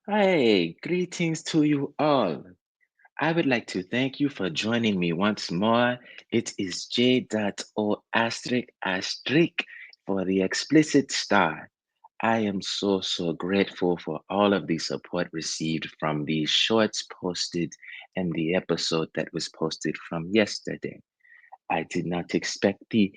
Hi, greetings to you all. I would like to thank you for joining me once more. It is J.O asterisk asterisk for the explicit star. I am so grateful for all of the support received from the shorts posted and the episode that was posted from yesterday. I did not expect the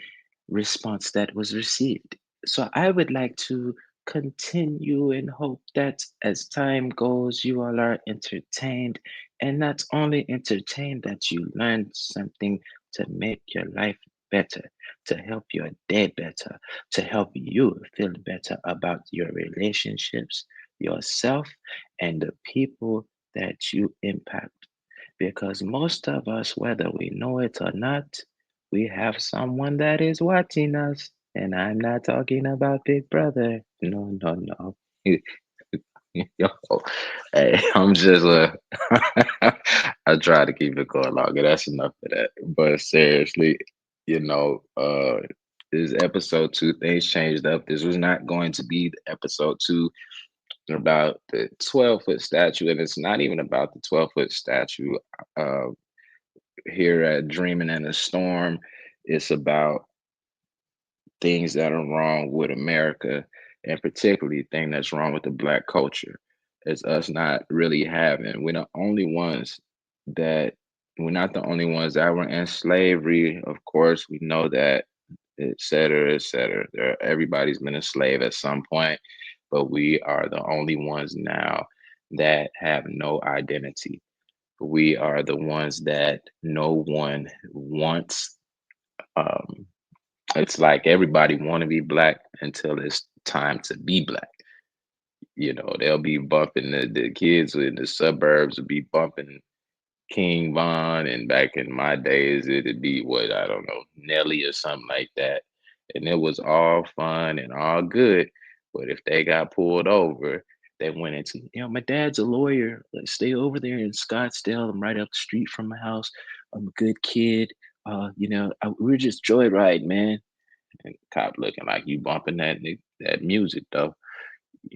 response that was received. So I would like to continue and hope that as time goes, you all are entertained and not only entertained, that you learn something to make your life better, to help your day better, to help you feel better about your relationships, yourself, and the people that you impact. Because most of us, whether we know it or not, we have someone that is watching us. And I'm not talking about Big Brother. No, no, no. Yo, hey, I'm just I try to keep it going longer. That's enough of that. But seriously, you know, this episode two, things changed up. This was not going to be the episode two about the 12-foot statue, and it's not even about the 12-foot statue. Uh, here at Dreaming in a Storm, it's about things that are wrong with America, and particularly thing that's wrong with the Black culture. It's us not really having. That we're not the only ones that were in slavery. Of course, we know that, et cetera, et cetera. Everybody's been a slave at some point, but we are the only ones now that have no identity. We are the ones that no one wants. Um, it's like everybody want to be black until it's time to be black. They'll be bumping the kids in the suburbs will be bumping King Von, and back in my days, it'd be what I don't know, Nelly or something like that. And it was all fun and all good. But if they got pulled over, they went into, my dad's a lawyer. Let's stay over there in Scottsdale. I'm right up the street from my house. I'm a good kid. We're just joyride, man. And cop looking like you bumping that music though,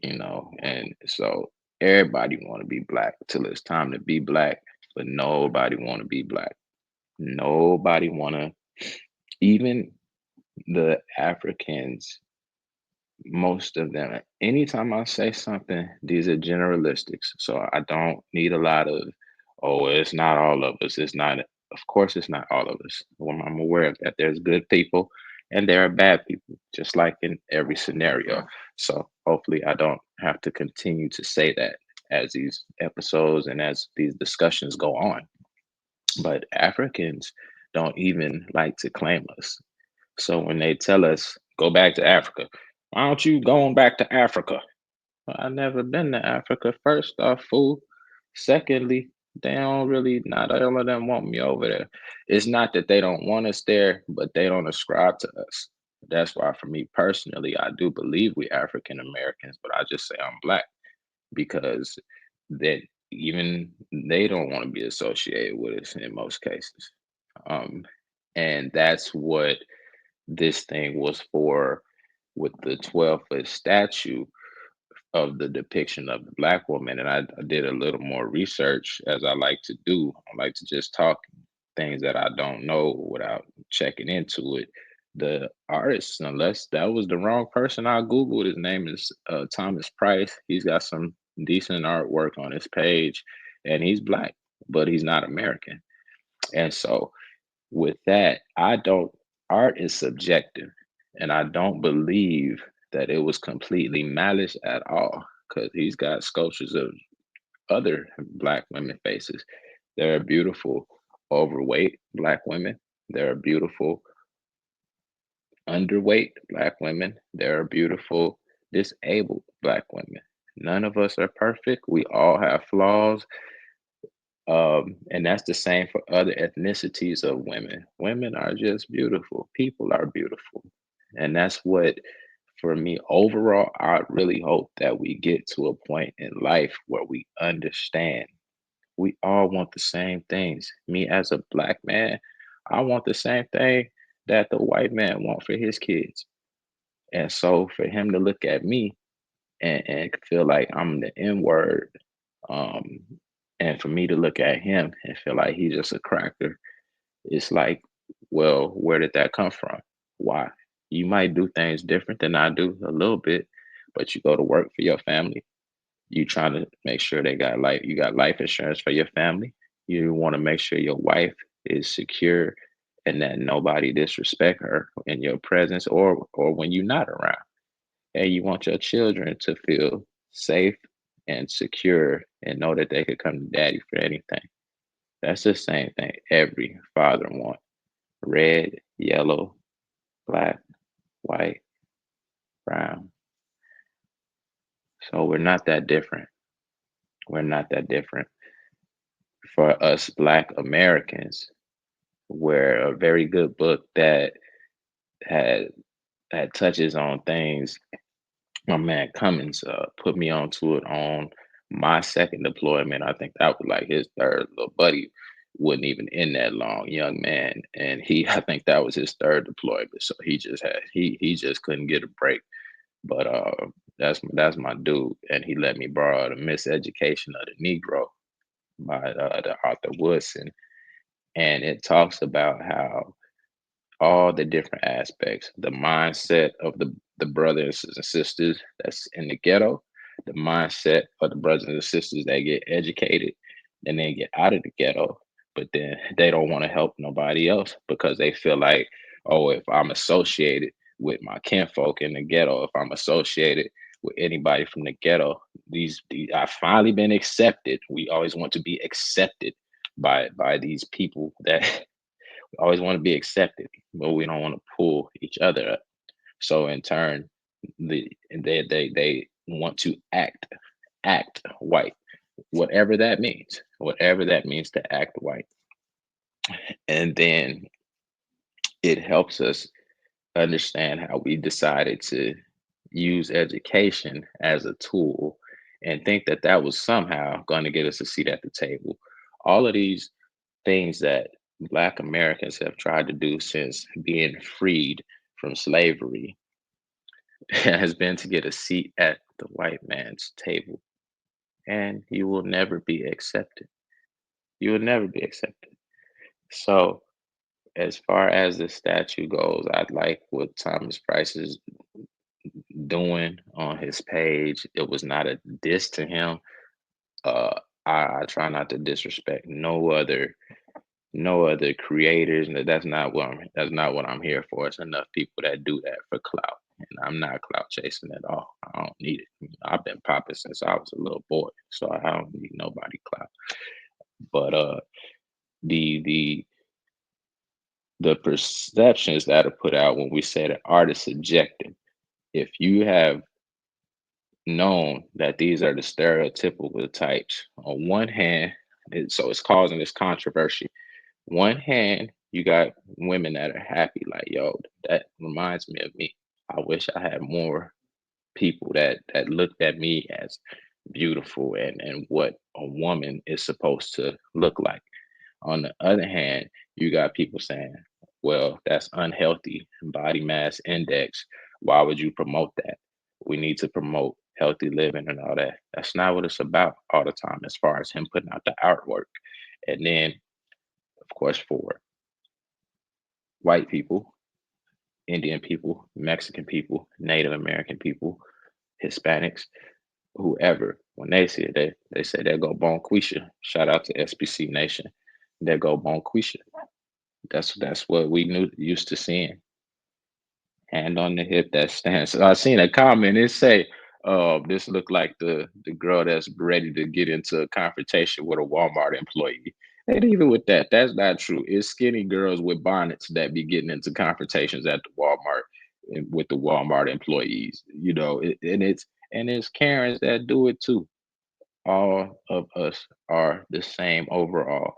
and so everybody want to be black till it's time to be black, but nobody want to be black. Nobody want to, even the Africans, most of them. Anytime I say something, these are generalistics. So I don't need a lot of, oh, it's not all of us. It's not, of course, it's not all of us. Well, I'm aware of that. There's good people and there are bad people, just like in every scenario. So hopefully I don't have to continue to say that as these episodes and as these discussions go on. But Africans don't even like to claim us. So when they tell us, go back to Africa, why don't you going back to Africa? Well, I never been to Africa, first off, fool. Secondly, they don't really, not all of them want me over there. It's not that they don't want us there, but they don't ascribe to us. That's why, for me personally, I do believe we African Americans, but I just say I'm black because that even they don't want to be associated with us in most cases. Um, and that's what this thing was for with the 12-foot statue of the depiction of the black woman. And I did a little more research, as I like to do. I like to just talk things that I don't know without checking into it. The artist, unless that was the wrong person I Googled, his name is Thomas Price. He's got some decent artwork on his page, and he's black, but he's not American. And so with that, I don't, art is subjective, and I don't believe that it was completely malice at all because he's got sculptures of other black women faces. There are beautiful overweight black women. There are beautiful underweight black women. There are beautiful disabled black women. None of us are perfect. We all have flaws. And that's the same for other ethnicities of women. Women are just beautiful. People are beautiful. And that's what, for me, overall, I really hope that we get to a point in life where we understand we all want the same things. Me as a black man, I want the same thing that the white man want for his kids. And so for him to look at me and feel like I'm the N word. Um, and for me to look at him and feel like he's just a cracker, it's like, well, where did that come from? Why? You might do things different than I do a little bit, but you go to work for your family. You trying to make sure they got you got life insurance for your family. You want to make sure your wife is secure and that nobody disrespect her in your presence or when you're not around. And you want your children to feel safe and secure and know that they could come to daddy for anything. That's the same thing every father wants. Red, yellow, black, white, brown. So we're not that different. We're not that different. For us Black Americans, we're a very good book that had that touches on things. My man Cummins put me onto it on my second deployment. I think that was like his third. Little buddy wasn't even in that long, young man, and I think that was his third deployment. So he just couldn't get a break. But that's my dude, and he let me borrow the Miseducation of the Negro by the Arthur Woodson, and it talks about how all the different aspects, the mindset of the brothers and sisters that's in the ghetto, the mindset of the brothers and sisters that get educated and then get out of the ghetto, but then they don't want to help nobody else because they feel like, oh, if I'm associated with my kinfolk in the ghetto, if I'm associated with anybody from the ghetto, these I've finally been accepted. We always want to be accepted by these people that always want to be accepted, but we don't want to pull each other up. So in turn, they want to act white, whatever that means to act white, and then it helps us understand how we decided to use education as a tool and think that that was somehow going to get us a seat at the table. All of these things that Black Americans have tried to do since being freed from slavery has been to get a seat at the white man's table. And you will never be accepted. You will never be accepted. So, as far as the statue goes, I like what Thomas Price is doing on his page. It was not a diss to him. Uh, I try not to disrespect no other creators. And that's not what I'm here for. It's enough people that do that for clout. And I'm not clout chasing at all. I don't need it. I've been popping since I was a little boy. So I don't need nobody clout. But the the the perceptions that are put out when we say that art is subjective. If you have known that these are the stereotypical types, on one hand, so it's causing this controversy. One hand, you got women that are happy, like, yo, that reminds me of me. I wish I had more people that looked at me as beautiful and what a woman is supposed to look like. On the other hand, you got people saying, well, that's unhealthy body mass index. Why would you promote that? We need to promote healthy living and all that. That's not what it's about all the time, as far as him putting out the artwork. And then, of course, for white people, Indian people, Mexican people, Native American people, Hispanics, whoever, when they see it, they say they go Bonquisha. Shout out to SBC Nation. They go Bonquisha. That's what we knew used to seeing. Hand on the hip, that stands. So I seen a comment. It say, this looked like the girl that's ready to get into a confrontation with a Walmart employee. And even with that, that's not true. It's skinny girls with bonnets that be getting into confrontations at the Walmart and with the Walmart employees. And it's Karens that do it too. All of us are the same overall.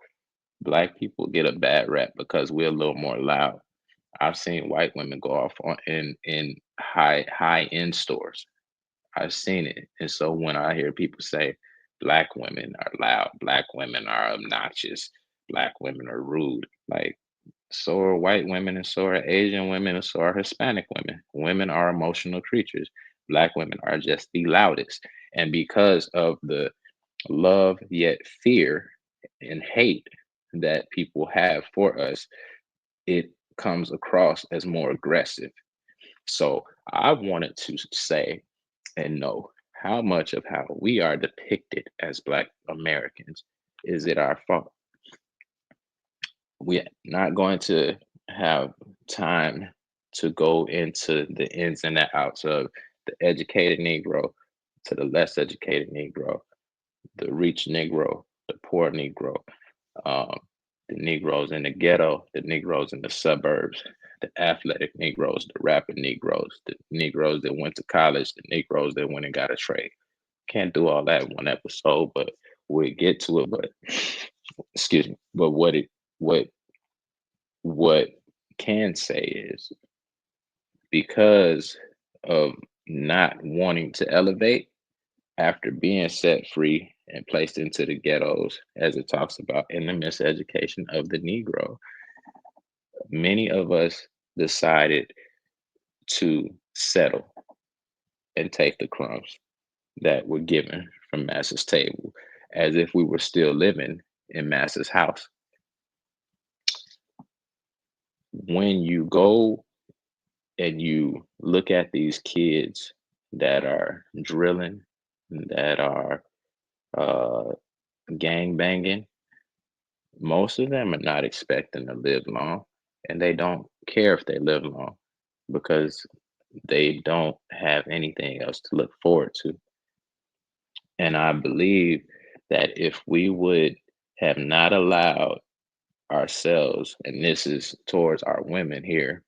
Black people get a bad rap because we're a little more loud. I've seen white women go off on in high end stores. I've seen it. And so when I hear people say black women are loud, black women are obnoxious, black women are rude, like, so are white women and so are Asian women and so are Hispanic women. Women are emotional creatures. Black women are just the loudest. And because of the love yet fear and hate that people have for us, it comes across as more aggressive. So I wanted to say and know how much of how we are depicted as Black Americans is it our fault? We're not going to have time to go into the ins and the outs of the educated Negro to the less educated Negro, the rich Negro, the poor Negro, um, the Negroes in the ghetto, the Negroes in the suburbs, the athletic Negroes, the rapper Negroes, the Negroes that went to college, the Negroes that went and got a trade. Can't do all that in one episode, but we'll get to it. But excuse me. But what what can say is because of not wanting to elevate after being set free and placed into the ghettos, as it talks about in the miseducation of the Negro, many of us decided to settle and take the crumbs that were given from Master's table as if we were still living in Master's house. When you go and you look at these kids that are drilling, that are uh, gang banging, most of them are not expecting to live long, and they don't care if they live long because they don't have anything else to look forward to. And I believe that if we would have not allowed ourselves, and this is towards our women here,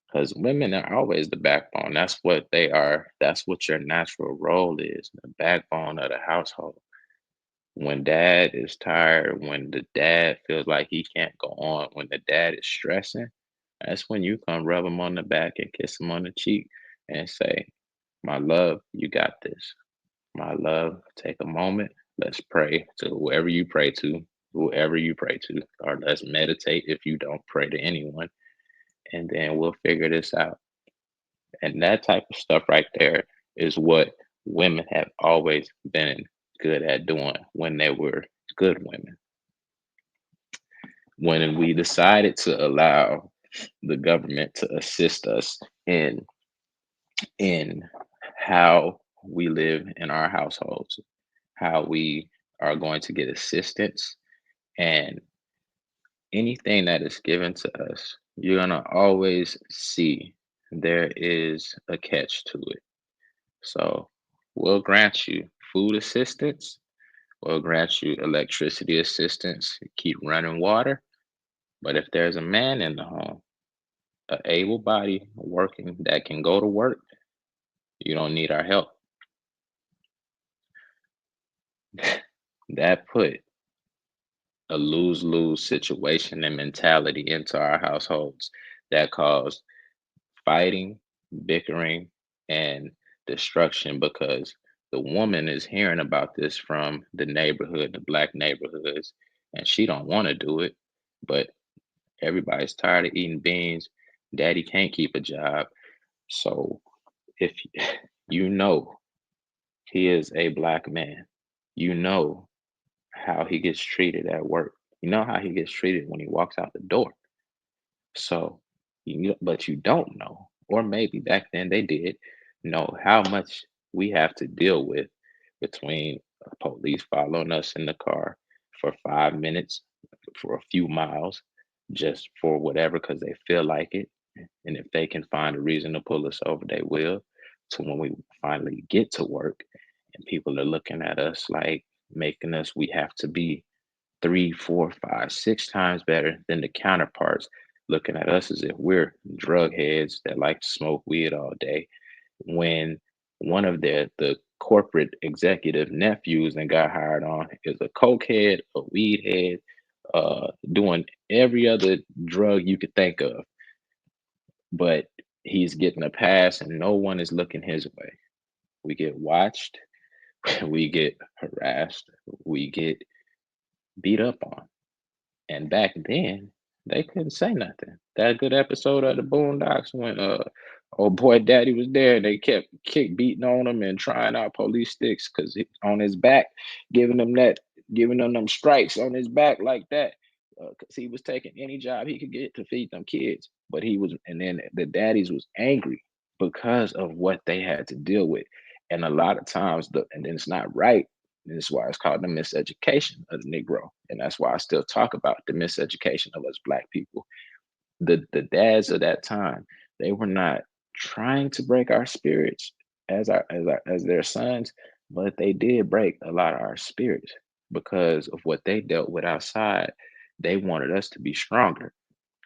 because women are always the backbone. That's what they are. That's what your natural role is, the backbone of the household. When dad is tired, when the dad feels like he can't go on, when the dad is stressing, that's when you come rub him on the back and kiss him on the cheek and say, my love, you got this. My love, take a moment. Let's pray to whoever you pray to, or let's meditate if you don't pray to anyone, and then we'll figure this out. And that type of stuff right there is what women have always been good at doing when they were good women. When we decided to allow the government to assist us in how we live in our households, how we are going to get assistance, and anything that is given to us, you're going to always see there is a catch to it. So we'll grant you food assistance, we'll grant you electricity assistance, keep running water. But if there's a man in the home, a able body working that can go to work, you don't need our help. That put a lose-lose situation and mentality into our households that caused fighting, bickering, and destruction because the woman is hearing about this from the neighborhood, the black neighborhoods, and she don't want to do it, but everybody's tired of eating beans. Daddy can't keep a job. So if you know he is a black man, you know how he gets treated at work. You know how he gets treated when he walks out the door. So, but you don't know, or maybe back then they did know how much we have to deal with between police following us in the car for 5 minutes, for a few miles, just for whatever, because they feel like it. And if they can find a reason to pull us over, they will. So when we finally get to work and people are looking at us like making us, we have to be three, four, five, six times better than the counterparts, looking at us as if we're drug heads that like to smoke weed all day. When one of the corporate executive nephews and got hired on is a coke head, a weed head, doing every other drug you could think of, but he's getting a pass and no one is looking his way. We get watched, we get harassed, we get beat up on. And back then, they couldn't say nothing. That good episode of the Boondocks when Oh boy, daddy was there. They kept kick beating on him and trying out police sticks because on his back, giving him that, giving him them stripes on his back like that. Because he was taking any job he could get to feed them kids. But he was, and then the daddies was angry because of what they had to deal with. And a lot of times, and then it's not right. And this is why it's called the miseducation of the Negro. And that's why I still talk about the miseducation of us black people. The dads of that time, they were not trying to break our spirits as their sons, but they did break a lot of our spirits because of what they dealt with outside. They wanted us to be stronger,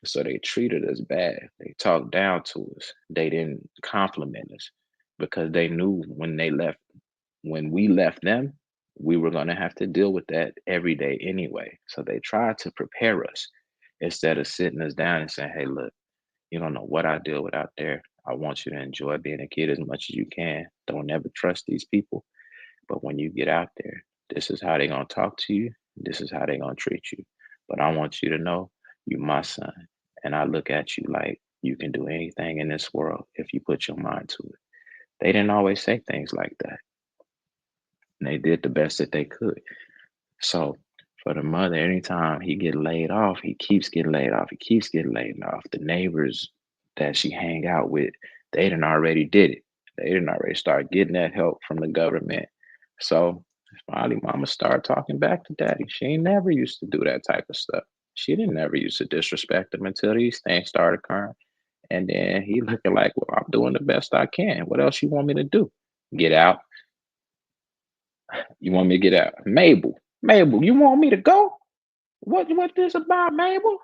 so they treated us bad. They talked down to us. They didn't compliment us because they knew when we left them, we were going to have to deal with that every day anyway. So they tried to prepare us instead of sitting us down and saying, hey, look, you don't know what I deal with out there. I want you to enjoy being a kid as much as you can. Don't ever trust these people. But when you get out there, this is how they're going to talk to you. This is how they're going to treat you. But I want you to know you're my son. And I look at you like you can do anything in this world if you put your mind to it. They didn't always say things like that. And they did the best that they could. So for the mother, anytime he get laid off, he keeps getting laid off. He keeps getting laid off. The neighbors that she hang out with, they done already did it. They didn't already start getting that help from the government. So finally, mama started talking back to daddy. She ain't never used to do that type of stuff. She didn't never used to disrespect him until these things started occurring. And then he looking like, well, I'm doing the best I can. What else you want me to do? Get out? You want me to get out? Mabel, you want me to go? What this about, Mabel?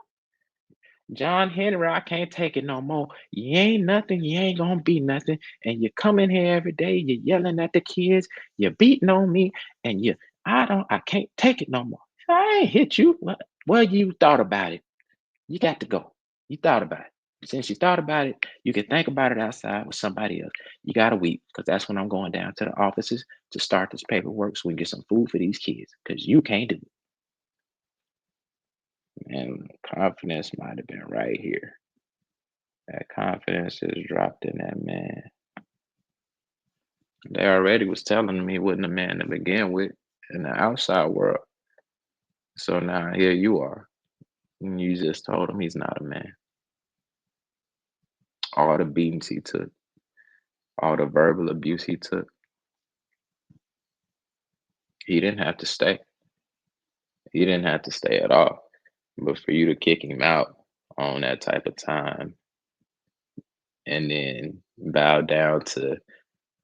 John Henry, I can't take it no more. You ain't nothing, you ain't gonna be nothing. And you come in here every day, you're yelling at the kids, you're beating on me, and I can't take it no more. I ain't hit you. Well, you thought about it. You got to go. You thought about it. Since you thought about it, you can think about it outside with somebody else. You got a week, because that's when I'm going down to the offices to start this paperwork so we can get some food for these kids. Because you can't do it. And confidence might have been right here. That confidence is dropped in that man. They already was telling me he wasn't a man to begin with in the outside world. So now here you are. And you just told him he's not a man. All the beatings he took, all the verbal abuse he took, he didn't have to stay. He didn't have to stay at all. But for you to kick him out on that type of time and then bow down to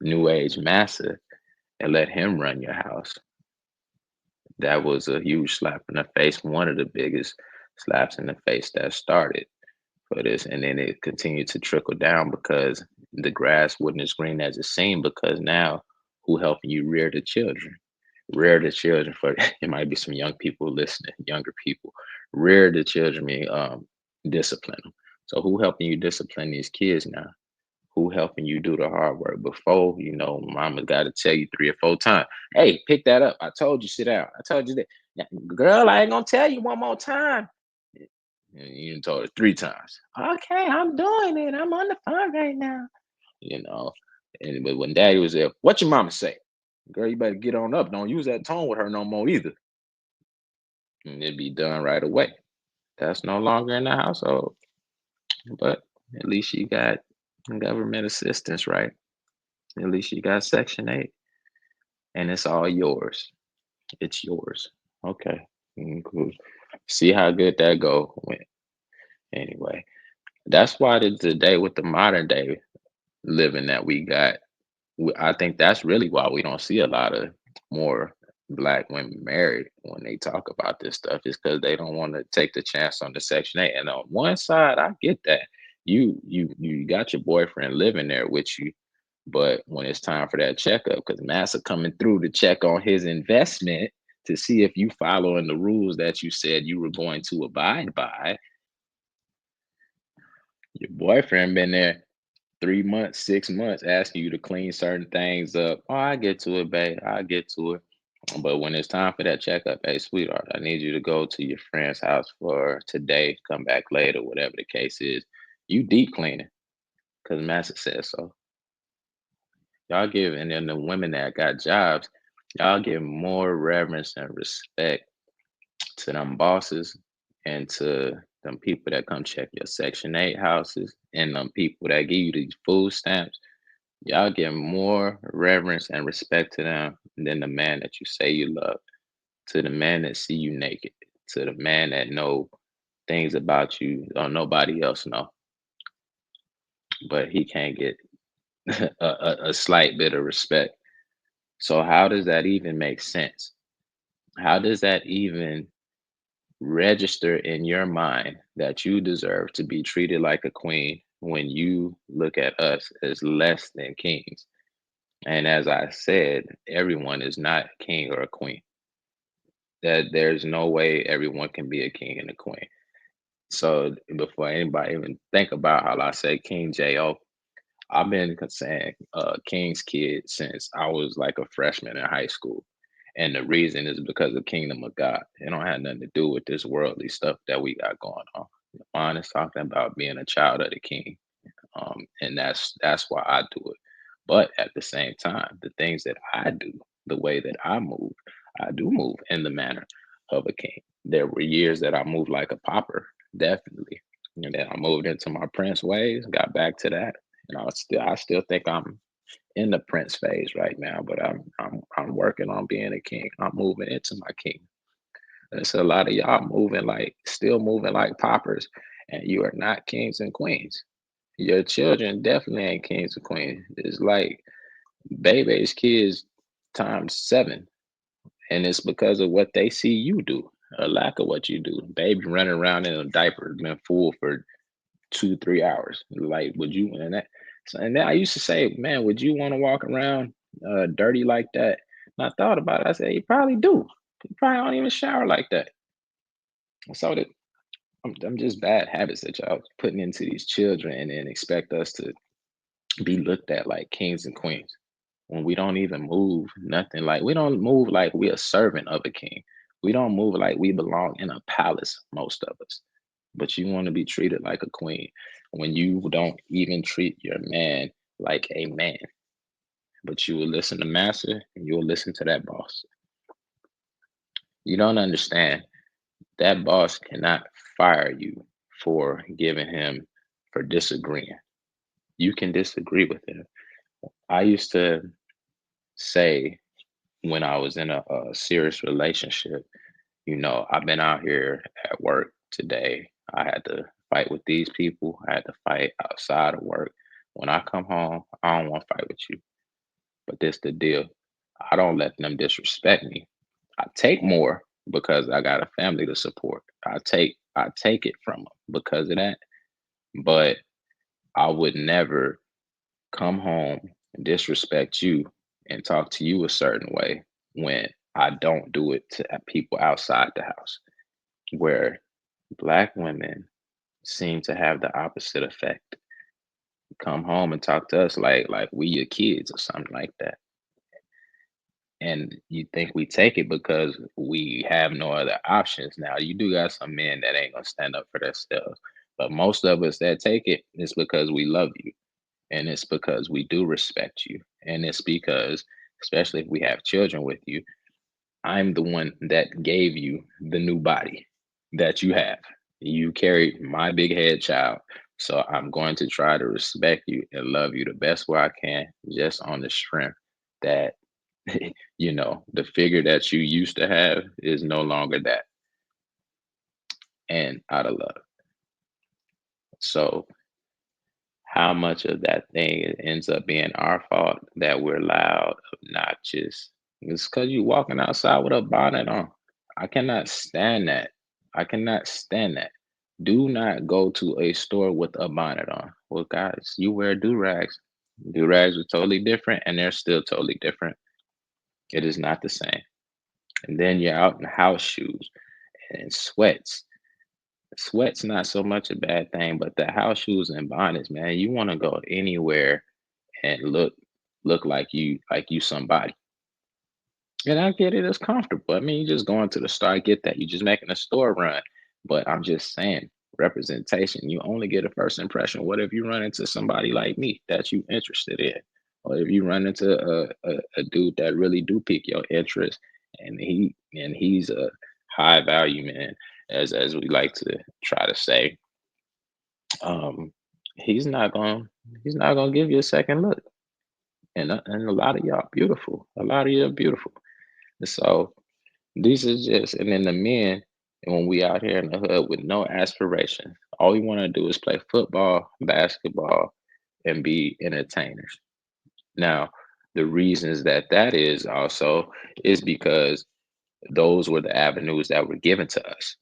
New Age Massa and let him run your house, that was a huge slap in the face. One of the biggest slaps in the face that started for this. And then it continued to trickle down because the grass wasn't as green as it seemed, because now who helping you rear the children? Rear the children for it might be some young people listening, younger people. Rear the children mean discipline them. So who helping you discipline these kids now? Who helping you do the hard work? Before, mama got to tell you 3 or 4 times, hey, pick that up. I told you, sit down. I told you that. Now, girl, I ain't gonna tell you one more time. And you told her 3 times. Okay, I'm doing it. I'm on the phone right now. You know. But when daddy was there, what your mama say? Girl, you better get on up. Don't use that tone with her no more either. And it'd be done right away. That's no longer in the household. But at least you got government assistance, right? At least you got Section 8. And it's all yours. It's yours. Okay. Cool. See how good that go went. Anyway, that's why today with the modern day living that we got, I think that's really why we don't see a lot of more black women married when they talk about this stuff, is because they don't want to take the chance on the Section 8. And on one side, I get that. You got your boyfriend living there with you, but when it's time for that checkup, because Massa coming through to check on his investment to see if you following the rules that you said you were going to abide by, your boyfriend been there 3 months, 6 months, asking you to clean certain things up. Oh, I get to it, babe. I get to it. But when it's time for that checkup, hey, sweetheart, I need you to go to your friend's house for today. Come back later, whatever the case is. You deep cleaning, because Master said so. Y'all give, and then the women that got jobs, y'all give more reverence and respect to them bosses and to them people that come check your Section 8 houses and them people that give you these food stamps. Y'all give more reverence and respect to them than the man that you say you love, to the man that see you naked, to the man that know things about you or nobody else know, but he can't get a slight bit of respect. So how does that even make sense? How does that even register in your mind that you deserve to be treated like a queen when you look at us as less than kings? And as I said, everyone is not a king or a queen. That there's no way everyone can be a king and a queen. So before anybody even think about how I say King J.O., I've been saying King's Kid since I was like a freshman in high school. And the reason is because of Kingdom of God. It don't have nothing to do with this worldly stuff that we got going on. Mine is talking about being a child of the King, and that's why I do it. But at the same time, the things that I do, the way that I do move in the manner of a king. There were years that I moved like a pauper, definitely, and then I moved into my prince ways, got back to that, and I still think I'm in the prince phase right now, but I'm working on being a king. I'm moving into my king. There's a lot of y'all moving like still moving like poppers, and you are not kings and queens. Your children definitely ain't kings and queens. It's like baby's kids times seven, and it's because of what they see you do, a lack of what you do. Baby running around in a diaper, been full for 2 3 hours. Like, would you and that? And then I used to say, man, would you want to walk around dirty like that? And I thought about it. I said, you probably do. You probably don't even shower like that. So that I'm just bad habits that y'all putting into these children and then expect us to be looked at like kings and queens when we don't even move nothing like we don't move like we're a servant of a king. We don't move like we belong in a palace, most of us. But you want to be treated like a queen when you don't even treat your man like a man. But you will listen to master and you will listen to that boss. You don't understand that boss cannot fire you for giving him for disagreeing. You can disagree with him. I used to say when I was in a serious relationship, I've been out here at work today. I had to fight with these people. I had to fight outside of work. When I come home, I don't want to fight with you. But this the deal. I don't let them disrespect me. I take more because I got a family to support. I take it from them because of that. But I would never come home and disrespect you and talk to you a certain way when I don't do it to people outside the house. Where Black women seem to have the opposite effect. Come home and talk to us like we your kids or something like that. And you think we take it because we have no other options. Now you do got some men that ain't gonna stand up for themselves. But most of us that take it is because we love you. And it's because we do respect you. And it's because, especially if we have children with you, I'm the one that gave you the new body that you have. You carried my big head child. So I'm going to try to respect you and love you the best way I can, just on the strength that, the figure that you used to have is no longer that, and out of love. So, how much of that thing ends up being our fault that we're loud, obnoxious? It's because you walking outside with a bonnet on. I cannot stand that. I cannot stand that. Do not go to a store with a bonnet on. Well, guys, you wear do rags. Do rags are totally different, and they're still totally different. It is not the same. And then you're out in house shoes and sweats. Sweat's not so much a bad thing, but the house shoes and bonnets, man, you want to go anywhere and look like you somebody. And I get it, it's comfortable. I mean, you just going to the store, I get that. You just making a store run. But I'm just saying, representation. You only get a first impression. What if you run into somebody like me that you interested in? Or if you run into a dude that really do pique your interest, and he's a high value man, as we like to try to say, um, he's not gonna he's not gonna give you a second look. And a lot of y'all beautiful. A lot of you are beautiful. So these is just, and then the men, and when we out here in the hood with no aspiration, all we want to do is play football, basketball, and be entertainers. Now, the reasons that that is also is because those were the avenues that were given to us.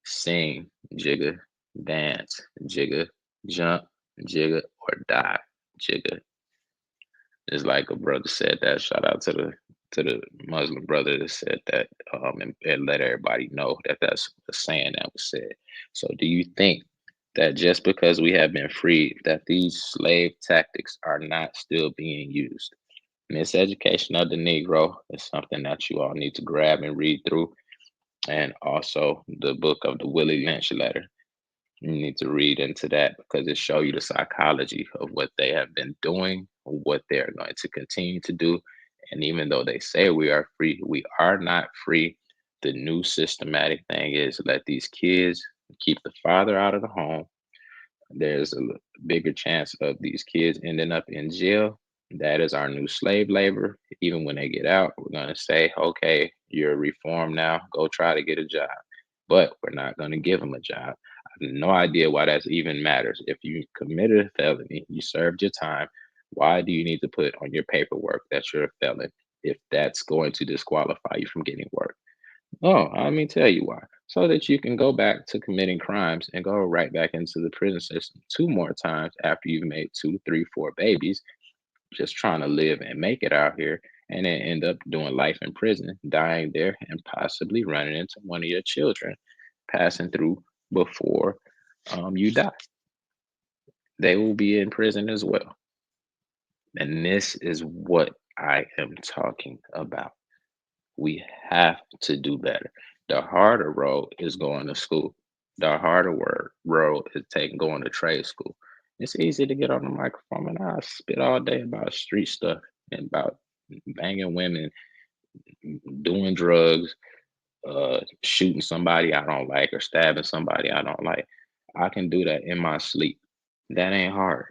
Sing, jigger, dance, jigger, jump, jigger, or die, jigger. It's like a brother said that. Shout out to the Muslim brother that said that, and let everybody know that that's a saying that was said. So, do you think that just because we have been freed, that these slave tactics are not still being used? Miseducation of the Negro is something that you all need to grab and read through, and also the book of the Willie Lynch letter. You need to read into that because it show you the psychology of what they have been doing, what they're going to continue to do. And even though they say we are free, we are not free. The new systematic thing is let these kids keep the father out of the home. There's a bigger chance of these kids ending up in jail. That is our new slave labor. Even when they get out, we're going to say, okay, you're reformed now. Go try to get a job. But we're not going to give them a job. I have no idea why that even matters. If you committed a felony, you served your time. Why do you need to put on your paperwork that you're a felon if that's going to disqualify you from getting work? Oh, let me tell you why. So that you can go back to committing crimes and go right back into the prison system two more times after you've made two, three, four babies, just trying to live and make it out here, and then end up doing life in prison, dying there, and possibly running into one of your children passing through before you die. They will be in prison as well. And this is what I am talking about. We have to do better. The harder road is going to school. The harder road is taking going to trade school. It's easy to get on the microphone and I spit all day about street stuff and about banging women, doing drugs, shooting somebody I don't like or stabbing somebody I don't like. I can do that in my sleep. That ain't hard.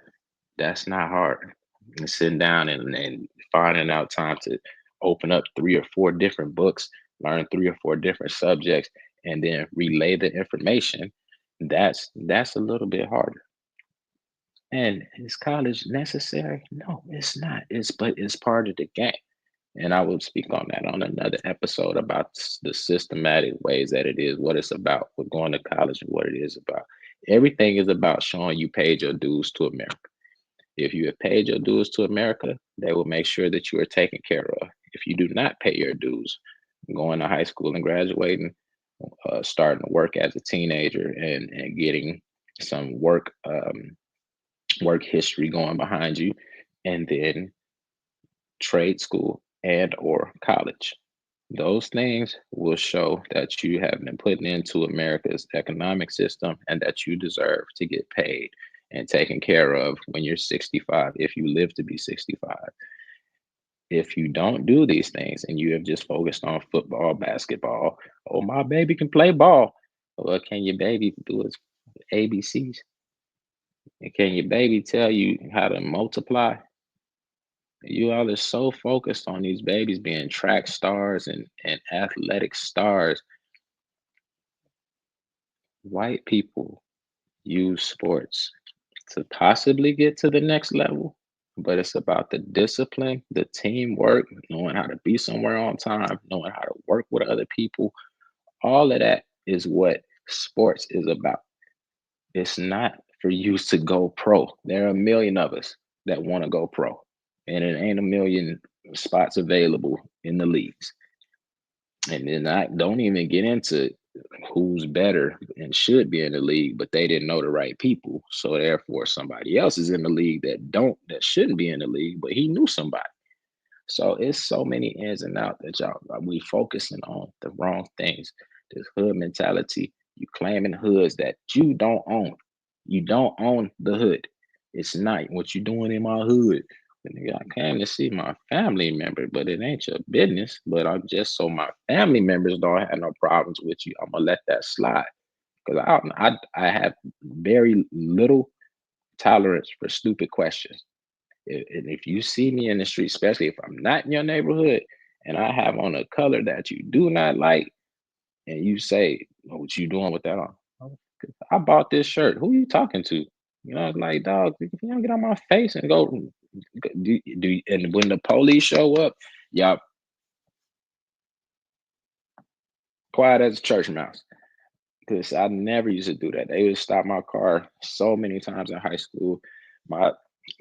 That's not hard. And sitting down and finding out time to open up three or four different books, learn three or four different subjects, and then relay the information. That's a little bit harder. And is college necessary? No, it's not. It's part of the game. And I will speak on that on another episode about the systematic ways that it is, what it's about, with going to college and what it is about. Everything is about showing you paid your dues to America. If you have paid your dues to America, they will make sure that you are taken care of. If you do not pay your dues, going to high school and graduating, starting to work as a teenager and getting some work history going behind you, and then trade school and or college. Those things will show that you have been putting into America's economic system and that you deserve to get paid and taken care of when you're 65, if you live to be 65. If you don't do these things and you have just focused on football, basketball, oh, my baby can play ball. Well, can your baby do its ABCs? And can your baby tell you how to multiply? You all are so focused on these babies being track stars and athletic stars. White people use sports to possibly get to the next level, but it's about the discipline, the teamwork, knowing how to be somewhere on time, knowing how to work with other people. All of that is what sports is about. It's not for you to go pro. There are a million of us that want to go pro, and it ain't a million spots available in the leagues. And then I don't even get into who's better and should be in the league, but they didn't know the right people. So therefore somebody else is in the league that shouldn't be in the league, but he knew somebody. So it's so many ins and outs that y'all we focusing on the wrong things. This hood mentality. You claiming hoods that you don't own. You don't own the hood. It's not what you doing in my hood. And nigga, I came to see my family member, but it ain't your business. But I'm just so my family members don't have no problems with you. I'm gonna let that slide because I have very little tolerance for stupid questions. And if you see me in the street, especially if I'm not in your neighborhood, and I have on a color that you do not like, and you say, "Oh, what you doing with that on?" "Oh, 'cause I bought this shirt. Who you talking to?" You know, it's like, dog, if you don't get on my face and and when the police show up, y'all quiet as a church mouse. Because I never used to do that. They would stop my car so many times in high school. My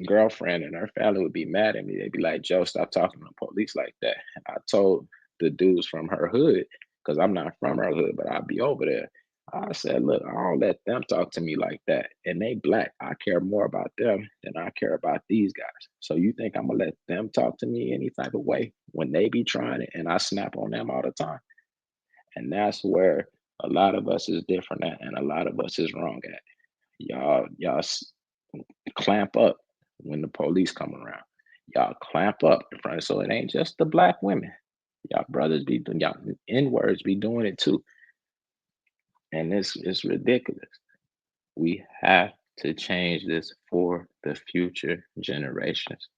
girlfriend and her family would be mad at me. They'd be like, Joe, stop talking to the police like that. And I told the dudes from her hood, because I'm not from her hood, but I'll be over there. I said, look, I don't let them talk to me like that. And they black. I care more about them than I care about these guys. So you think I'm gonna let them talk to me any type of way when they be trying it and I snap on them all the time? And that's where a lot of us is different at, and a lot of us is wrong at. Y'all clamp up when the police come around. Y'all clamp up in front. So it ain't just the black women. Y'all brothers be doing y'all N words be doing it too, and it's ridiculous. We have to change this for the future generations.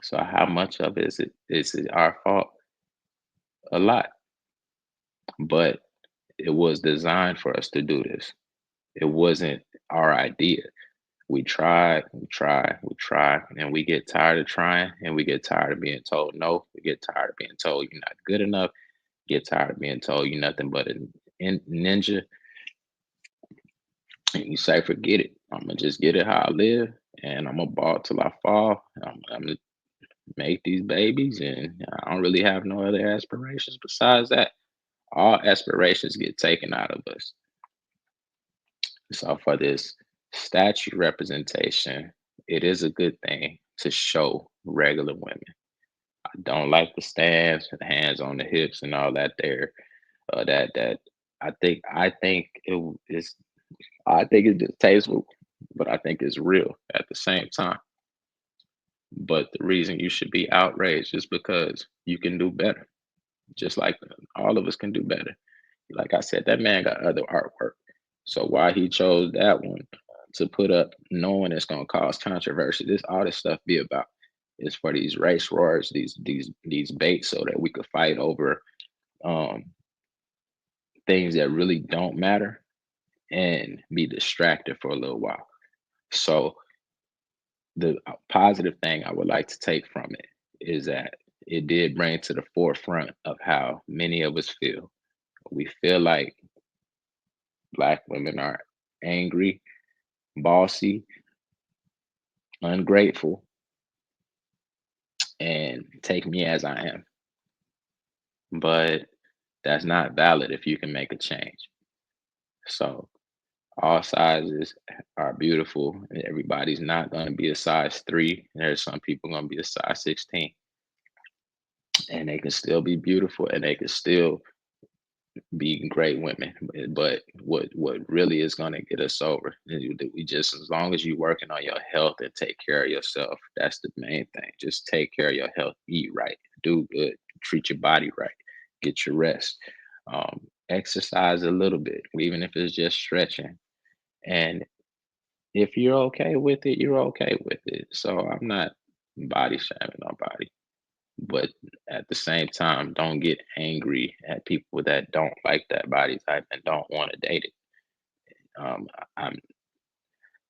So how much of it is it our fault? A lot, but it was designed for us to do this. It wasn't our idea. We try, and we get tired of trying, and we get tired of being told no. We get tired of being told you're not good enough. Get tired of being told you're nothing but a ninja, and you say, forget it. I'm gonna just get it how I live, and I'm gonna ball till I fall. I'm gonna make these babies, and I don't really have no other aspirations besides that. All aspirations get taken out of us. So for this statue representation, it is a good thing to show regular women. I don't like the stands, the hands on the hips, and all that. There, that I think is I think it's distasteful, but I think it's real at the same time. But the reason you should be outraged is because you can do better. Just like all of us can do better. Like I said, that man got other artwork. So why he chose that one to put up, knowing it's gonna cause controversy, this all this stuff be about is for these race wars, these baits, so that we could fight over um, things that really don't matter and be distracted for a little while. So the positive thing I would like to take from it is that it did bring to the forefront of how many of us feel. We feel like black women are angry, bossy, ungrateful, and take me as I am. But that's not valid if you can make a change. So all sizes are beautiful. And everybody's not going to be a size 3. There's some people going to be a size 16, and they can still be beautiful, and they can still be great women. But what really is going to get us over is that we just, as long as you're working on your health and take care of yourself, that's the main thing. Just take care of your health, eat right, do good, treat your body right, get your rest, exercise a little bit, even if it's just stretching. And if you're okay with it, you're okay with it. So I'm not body shaming nobody, but at the same time, don't get angry at people that don't like that body type and don't want to date it. I'm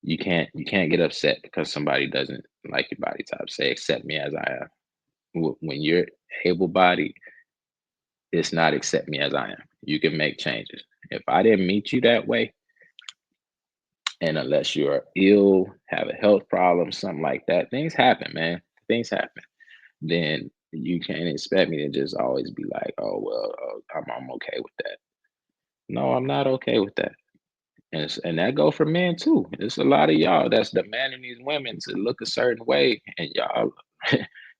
you can't get upset because somebody doesn't like your body type. Say accept me as I am. When you're able bodied, it's not accept me as I am. You can make changes. If I didn't meet you that way, and unless you're ill, have a health problem, something like that, things happen, man. Things happen. Then you can't expect me to just always be like, oh well, I'm okay with that. No, I'm not okay with that. And that go for men too. There's a lot of y'all that's demanding these women to look a certain way, and y'all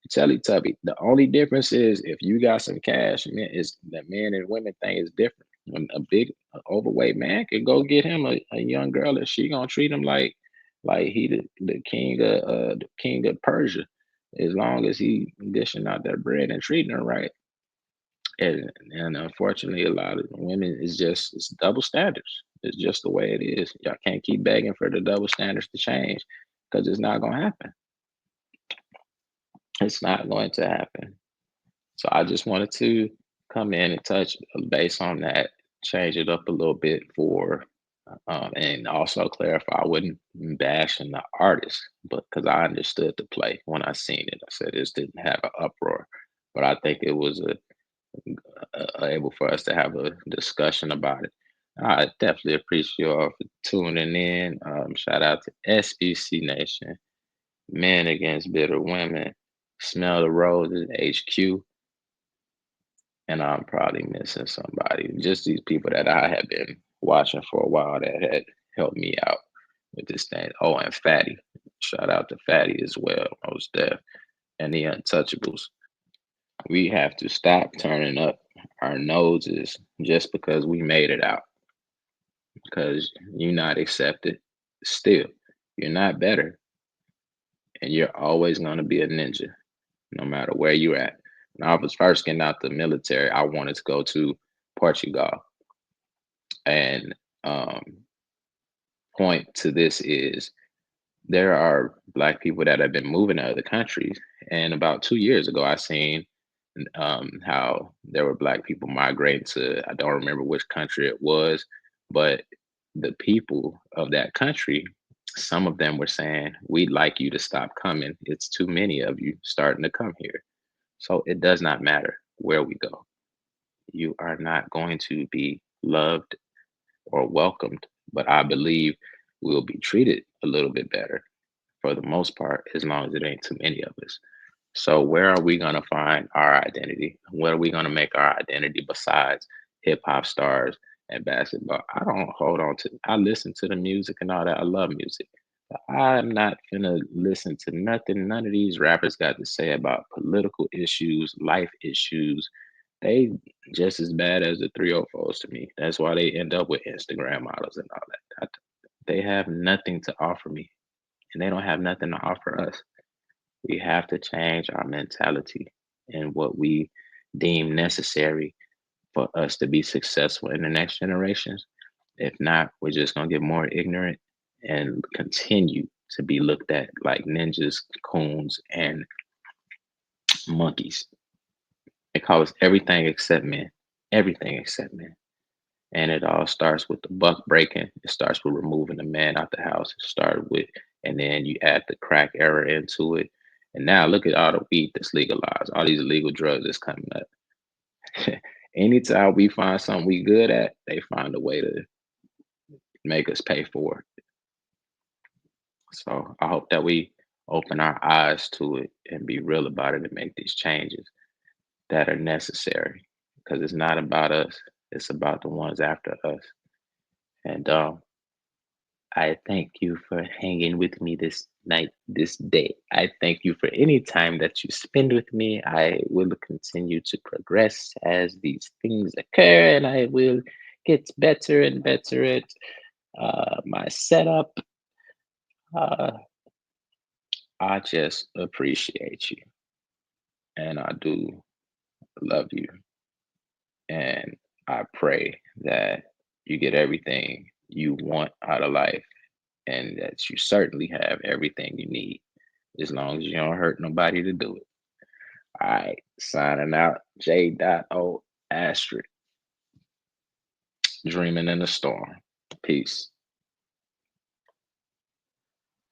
Teletubby. The only difference is if you got some cash, man, is the men and women thing is different. When a big a overweight man can go get him a young girl, and she gonna treat him like he the king of Persia, as long as he dishing out that bread and treating her right. And unfortunately, a lot of women is just it's double standards. It's just the way it is. Y'all can't keep begging for the double standards to change because it's not gonna happen. It's not going to happen. So I just wanted to come in and touch base on that, change it up a little bit for, and also clarify I wasn't bashing the artist, but because I understood the play when I seen it, I said this didn't have an uproar, but I think it was able for us to have a discussion about it. I definitely appreciate you all for tuning in. Shout out to SBC Nation, Men Against Bitter Women, Smell the Roses, HQ, and I'm probably missing somebody. Just these people that I have been watching for a while that had helped me out with this thing. Oh, and Fatty. Shout out to Fatty as well, most deaf. And the Untouchables. We have to stop turning up our noses just because we made it out. Because you're not accepted still. You're not better. And you're always going to be a ninja, no matter where you're at. When I was first getting out the military, I wanted to go to Portugal. And um, point to this is there are Black people that have been moving to other countries. And about 2 years ago, I seen how there were Black people migrating to, I don't remember which country it was, but the people of that country, some of them were saying, we'd like you to stop coming. It's too many of you starting to come here. So it does not matter where we go. You are not going to be loved or welcomed, but I believe we'll be treated a little bit better for the most part, as long as it ain't too many of us. So, where are we going to find our identity? What are we going to make our identity besides hip hop stars and basketball? I don't hold on to, I listen to the music and all that. I love music. But I'm not going to listen to nothing none of these rappers got to say about political issues, life issues. They just as bad as the 304s to me. That's why they end up with Instagram models and all that. They have nothing to offer me, and they don't have nothing to offer us. We have to change our mentality and what we deem necessary for us to be successful in the next generations. If not, we're just going to get more ignorant and continue to be looked at like ninjas, coons, and monkeys. They call us everything except men. Everything except men. And it all starts with the buck breaking. It starts with removing the man out the house. It started with, and then you add the crack era into it. And now look at all the weed that's legalized, all these illegal drugs that's coming up. Anytime we find something we good at, they find a way to make us pay for it. So I hope that we open our eyes to it and be real about it and make these changes that are necessary. Because it's not about us, it's about the ones after us. And I thank you for hanging with me this night, this day. I thank you for any time that you spend with me. I will continue to progress as these things occur, and I will get better and better at my setup. Uh, I just appreciate you, and I do love you, and I pray that you get everything you want out of life, and that you certainly have everything you need, as long as you don't hurt nobody to do it. All right, signing out. J.O. Asterisk, dreaming in the storm. Peace.